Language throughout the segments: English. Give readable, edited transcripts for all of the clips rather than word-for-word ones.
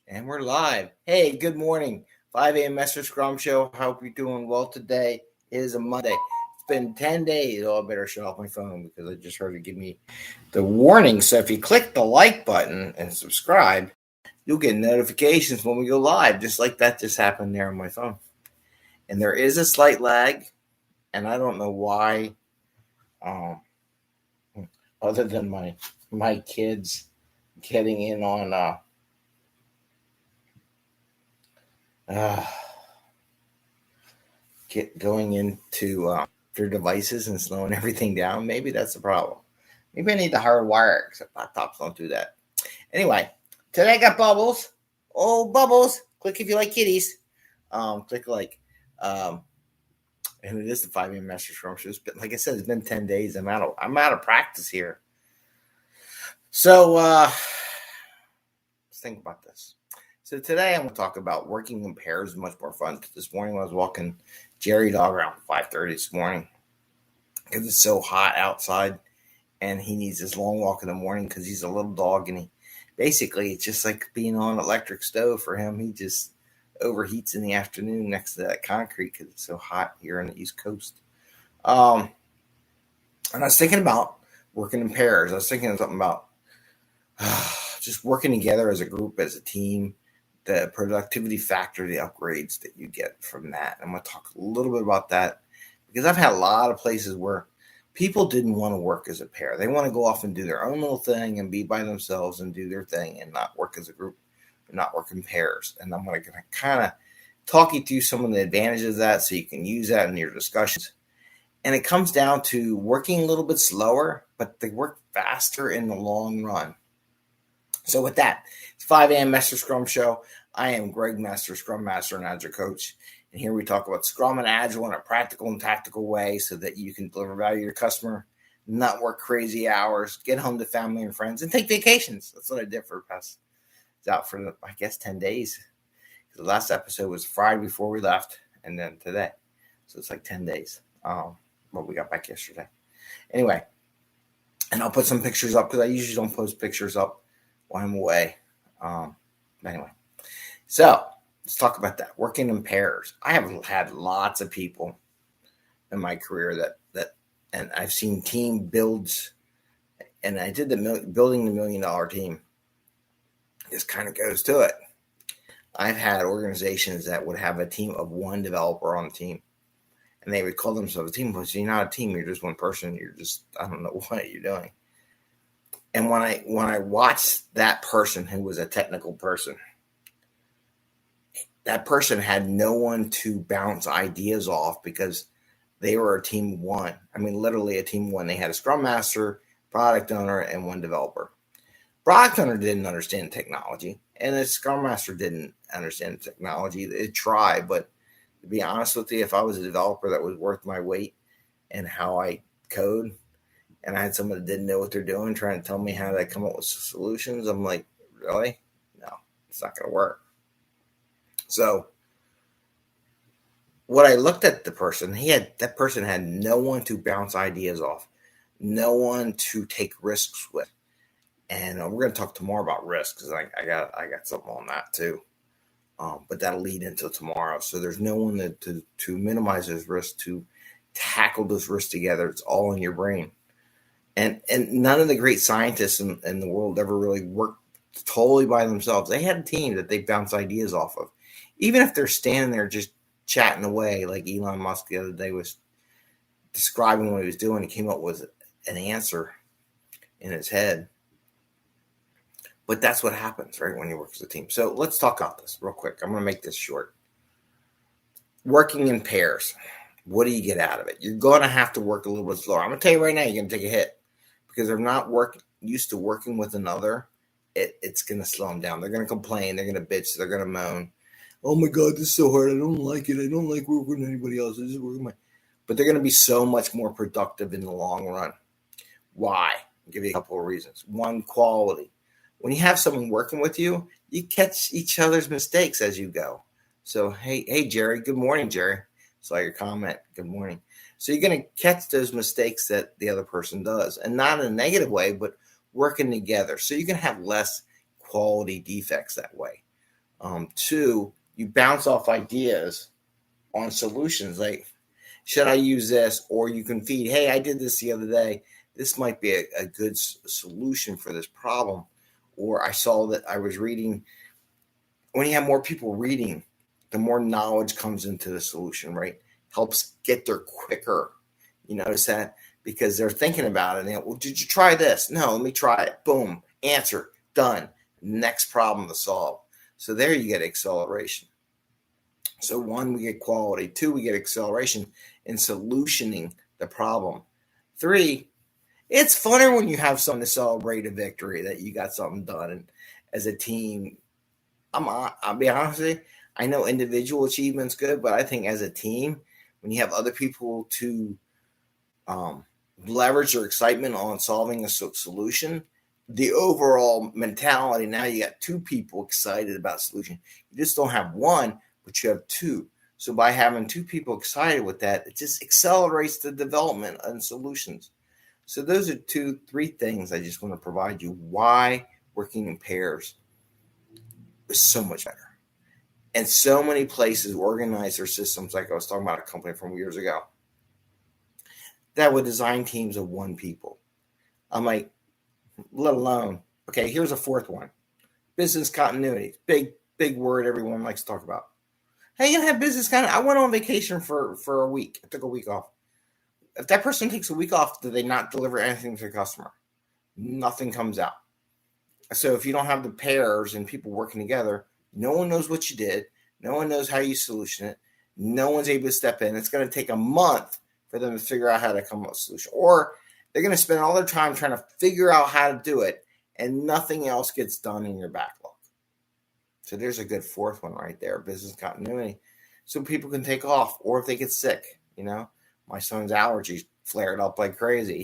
And we're live. Hey, good morning. 5 a.m. Mester Scrum Show. Hope you're doing well today. It is a Monday. It's been 10 days. Oh, I better shut off my phone because I just heard it give me the warning. So if you click the like button and subscribe, you'll get notifications when we go live. Just like that just happened there on my phone. And there is a slight lag, and I don't know why, other than my kids getting in on going into their devices and slowing everything down. Maybe that's the problem. Maybe I need to hardwire it, except laptops don't do that. Anyway, today I got Bubbles. Oh, Bubbles. Click if you like kitties. Click like. And it is the 5 a.m. Mester Scrum Show. But like I said, it's been 10 days. I'm out of practice here. So let's think about this. So today I'm going to talk about working in pairs is much more fun. This morning when I was walking Jerry dog around 5:30 this morning because it's so hot outside and he needs this long walk in the morning because he's a little dog and it's just like being on an electric stove for him. He just overheats in the afternoon next to that concrete because it's so hot here on the East Coast. And I was thinking about working in pairs. I was thinking of something about just working together as a group, as a team, the productivity factor, the upgrades that you get from that. I'm going to talk a little bit about that because I've had a lot of places where people didn't want to work as a pair. They want to go off and do their own little thing and be by themselves and do their thing and not work as a group, not work in pairs. And I'm going to kind of talk you through some of the advantages of that so you can use that in your discussions. And it comes down to working a little bit slower, but they work faster in the long run. So with that, it's 5 a.m. Mester Scrum Show. I am Greg Mester, Scrum Master and Agile Coach. And here we talk about Scrum and Agile in a practical and tactical way so that you can deliver value to your customer, not work crazy hours, get home to family and friends, and take vacations. That's what I did for the past, it's out for, 10 days. The last episode was Friday before we left, and then today. So it's like 10 days. We got back yesterday. Anyway, and I'll put some pictures up because I usually don't post pictures up while I'm away. Anyway, so let's talk about that. Working in pairs. I have had lots of people in my career that and I've seen team builds, and I did building the $1 million team. This kind of goes to it. I've had organizations that would have a team of one developer on the team, and they would call themselves a team. But you're not a team. You're just one person. You're just, I don't know what you're doing. And when I watched that person who was a technical person, that person had no one to bounce ideas off because they were a team of one. I mean, literally a team of one. They had a Scrum Master, product owner, and one developer. Product owner didn't understand technology, and the Scrum Master didn't understand technology. It tried, but to be honest with you, if I was a developer that was worth my weight in how I code, and I had someone that didn't know what they're doing trying to tell me how to come up with solutions, I'm like, really? No, it's not going to work. So what I looked at the person, that person had no one to bounce ideas off, no one to take risks with. And we're going to talk tomorrow about risks because I got something on that too. But that'll lead into tomorrow. So there's no one to minimize those risks, to tackle those risks together. It's all in your brain. And none of the great scientists in the world ever really worked totally by themselves. They had a team that they bounce ideas off of. Even if they're standing there just chatting away, like Elon Musk the other day was describing what he was doing, he came up with an answer in his head. But that's what happens, right, when you work as a team. So let's talk about this real quick. I'm going to make this short. Working in pairs. What do you get out of it? You're going to have to work a little bit slower. I'm going to tell you right now, you're going to take a hit. Because they're not used to working with another, it's going to slow them down. They're going to complain. They're going to bitch. They're going to moan. Oh, my God, this is so hard. I don't like it. I don't like working with anybody else. I just work with my... But they're going to be so much more productive in the long run. Why? I'll give you a couple of reasons. One, quality. When you have someone working with you, you catch each other's mistakes as you go. So, hey, Jerry. Good morning, Jerry. Saw your comment. Good morning. So you're going to catch those mistakes that the other person does, and not in a negative way, but working together. So you're going to have less quality defects that way. Two, you bounce off ideas on solutions. Like, should I use this? Or you can feed, hey, I did this the other day. This might be a good solution for this problem. Or I saw that I was reading. When you have more people reading, the more knowledge comes into the solution, right? Helps get there quicker. You notice that? Because they're thinking about it. And well, did you try this? No, let me try it. Boom, answer, done. Next problem to solve. So there you get acceleration. So one, we get quality. Two, we get acceleration in solutioning the problem. Three, it's funner when you have something to celebrate a victory, that you got something done. And as a team, I'll be honest with you, I know individual achievement's good, but I think as a team, when you have other people to leverage their excitement on solving a solution, the overall mentality, now you got two people excited about solution. You just don't have one, but you have two. So by having two people excited with that, it just accelerates the development and solutions. So those are 3 things I just want to provide you why working in pairs is so much better. And so many places organize their systems, like I was talking about a company from years ago, that would design teams of 1 people. I'm like, let alone, okay, here's a 4th one. Business continuity. Big word everyone likes to talk about. Hey, you have business continuity. I went on vacation for a week. I took a week off. If that person takes a week off, do they not deliver anything to the customer? Nothing comes out. So if you don't have the pairs and people working together, no one knows what you did. No one knows how you solution it. No one's able to step in. It's going to take a month for them to figure out how to come up with a solution. Or they're going to spend all their time trying to figure out how to do it, and nothing else gets done in your backlog. So there's a good 4th one right there, business continuity. So people can take off, or if they get sick. My son's allergies flared up like crazy.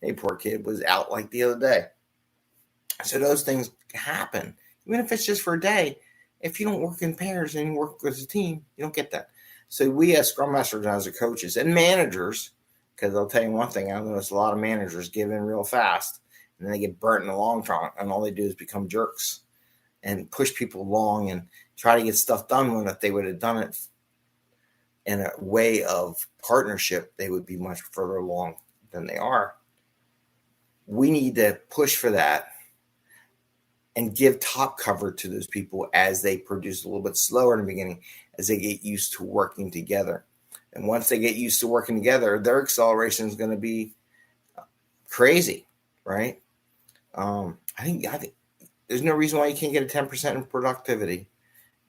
Hey, poor kid, was out like the other day. So those things happen, even if it's just for a day. If you don't work in pairs and you work as a team, you don't get that. So we as Scrum Masters, as coaches and managers, because I'll tell you one thing, I notice a lot of managers give in real fast, and then they get burnt in the long run, and all they do is become jerks and push people along and try to get stuff done, when if they would have done it in a way of partnership, they would be much further along than they are. We need to push for that and give top cover to those people as they produce a little bit slower in the beginning, as they get used to working together. And once they get used to working together, their acceleration is going to be crazy, right? I think there's no reason why you can't get a 10% in productivity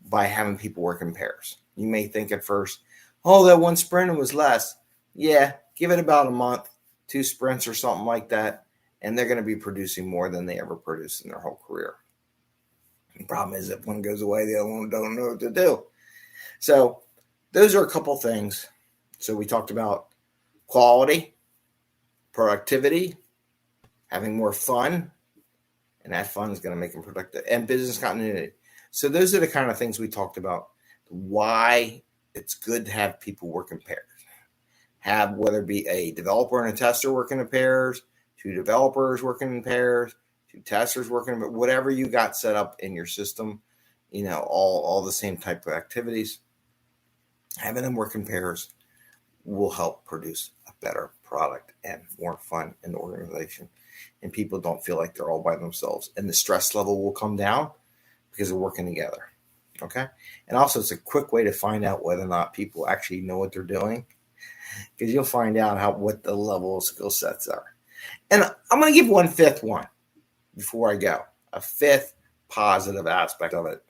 by having people work in pairs. You may think at first, that 1 sprint was less. Yeah, give it about a month, 2 sprints or something like that, and they're going to be producing more than they ever produced in their whole career. The problem is, if one goes away, the other one don't know what to do. So those are a couple things. So we talked about quality, productivity, having more fun, and that fun is going to make them productive, and business continuity. So those are the kind of things we talked about, why it's good to have people work in pairs. Have, whether it be a developer and a tester working in pairs, 2 developers working in pairs, 2 testers working, but whatever you got set up in your system, all the same type of activities, having them work in pairs will help produce a better product and more fun in the organization. And people don't feel like they're all by themselves. And the stress level will come down because they're working together. Okay? And also, it's a quick way to find out whether or not people actually know what they're doing, because you'll find out what the level of skill sets are. And I'm going to give 1 5th one before I go. A 5th positive aspect of it.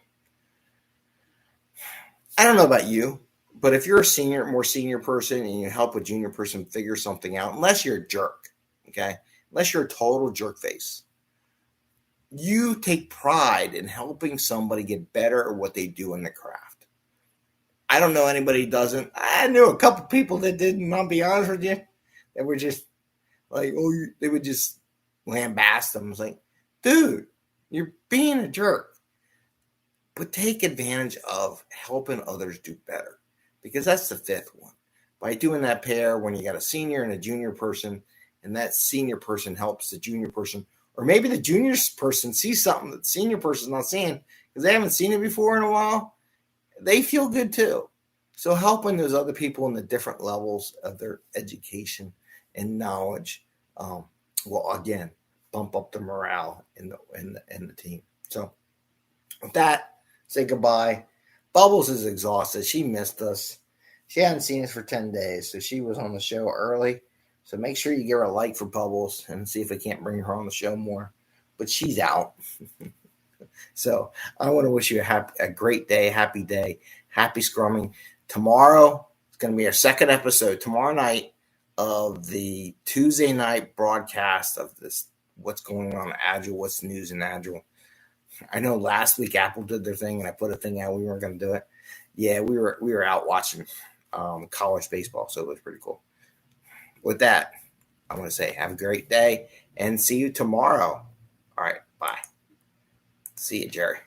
I don't know about you, but if you're a more senior person and you help a junior person figure something out, unless you're a jerk, okay? Unless you're a total jerk face, you take pride in helping somebody get better at what they do in the craft. I don't know anybody who doesn't. I knew a couple people that didn't, I'll be honest with you, that were just like, they would just lambast them. It's like, dude, you're being a jerk. But take advantage of helping others do better, because that's the 5th one. By doing that pair, when you got a senior and a junior person, and that senior person helps the junior person, or maybe the junior person sees something that the senior person's not seeing, because they haven't seen it before in a while, they feel good too. So helping those other people in the different levels of their education and knowledge will again bump up the morale in the team. So with that, say goodbye. Bubbles is exhausted. She missed us. She hadn't seen us for 10 days, so she was on the show early. So make sure you give her a like for Bubbles and see if I can't bring her on the show more. But she's out. So I want to wish you a great day, happy scrumming. Tomorrow is going to be our second episode, tomorrow night, of the Tuesday night broadcast of this, what's going on in Agile, what's news in Agile. I know last week Apple did their thing, and I put a thing out. We weren't going to do it. Yeah, we were out watching college baseball, so it was pretty cool. With that, I want to say have a great day and see you tomorrow. All right, bye. See you, Jerry.